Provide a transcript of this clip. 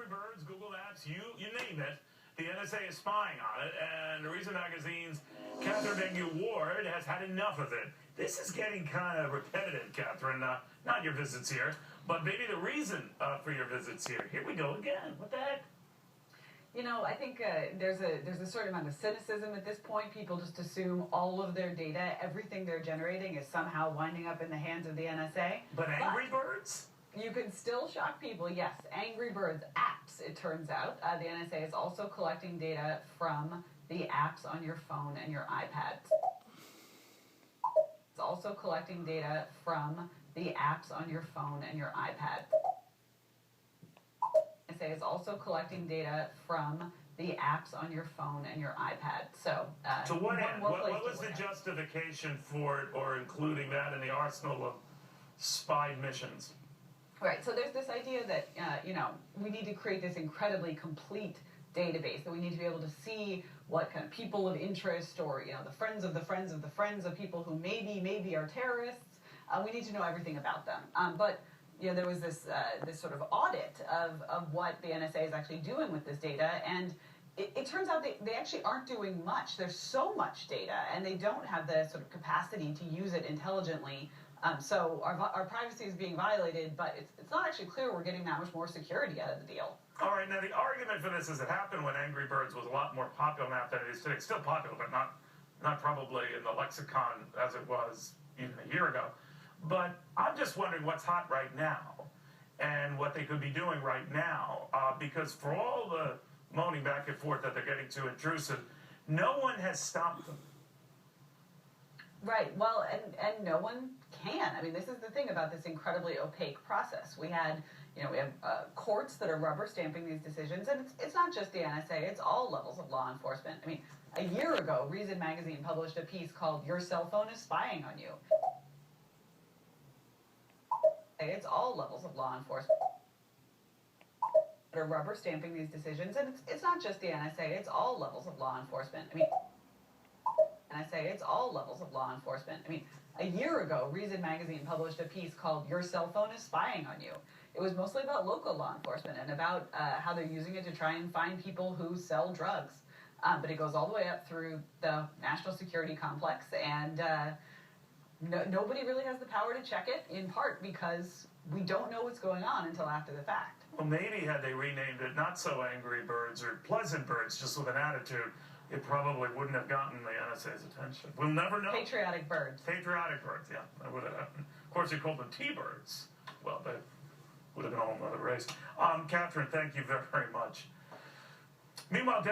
Birds, Google Apps, you name it, the NSA is spying on it, and the Reason Magazine's Catherine Dengue-Ward has had enough of it. This is getting kind of repetitive, Catherine. Not your visits here, but maybe the reason for your visits here. Here we go again. What the heck? You know, I think there's a certain amount of cynicism at this point. People just assume all of their data, everything they're generating, is somehow winding up in the hands of the NSA. But Angry Birds? You can still shock people, yes. Angry Birds apps, it turns out. The NSA is also collecting data from the apps on your phone and your iPad. It's also collecting data from the apps on your phone and your iPad. NSA is also collecting data from the apps on your phone and your iPad. So, to what end? What was the justification for it, or including that in the arsenal of spy missions? Right, so there's this idea that, we need to create this incredibly complete database, that we need to be able to see what kind of people of interest, or, the friends of the friends of the friends of people who maybe are terrorists. We need to know everything about them. But there was this sort of audit of what the NSA is actually doing with this data, and it turns out they actually aren't doing much. There's so much data, and they don't have the sort of capacity to use it intelligently. So our privacy is being violated, but it's not actually clear we're getting that much more security out of the deal. All right, now the argument for this is it happened when Angry Birds was a lot more popular now than it is today. It's still popular, but not probably in the lexicon as it was even a year ago. But I'm just wondering what's hot right now and what they could be doing right now, because for all the moaning back and forth that they're getting too intrusive, no one has stopped them. Right. Well, and no one can. I mean, this is the thing about this incredibly opaque process. We have courts that are rubber stamping these decisions, and it's not just the NSA, it's all levels of law enforcement. I mean, a year ago, Reason Magazine published a piece called "Your Cell Phone is Spying on You." It's all levels of law enforcement that are rubber stamping these decisions, and it's not just the NSA, it's all levels of law enforcement. I mean, it's all levels of law enforcement. I mean, a year ago, Reason Magazine published a piece called "Your Cell Phone is Spying on You." It was mostly about local law enforcement and about how they're using it to try and find people who sell drugs. But it goes all the way up through the national security complex, and nobody really has the power to check it, in part because we don't know what's going on until after the fact. Well, maybe had they renamed it Not So Angry Birds or Pleasant Birds, just with an attitude, it probably wouldn't have gotten the NSA's attention. We'll never know. Patriotic birds. Patriotic birds, yeah. That would have happened. Of course, they called them T-birds. Well, they would have been a whole other race. Catherine, thank you very, very much. Meanwhile,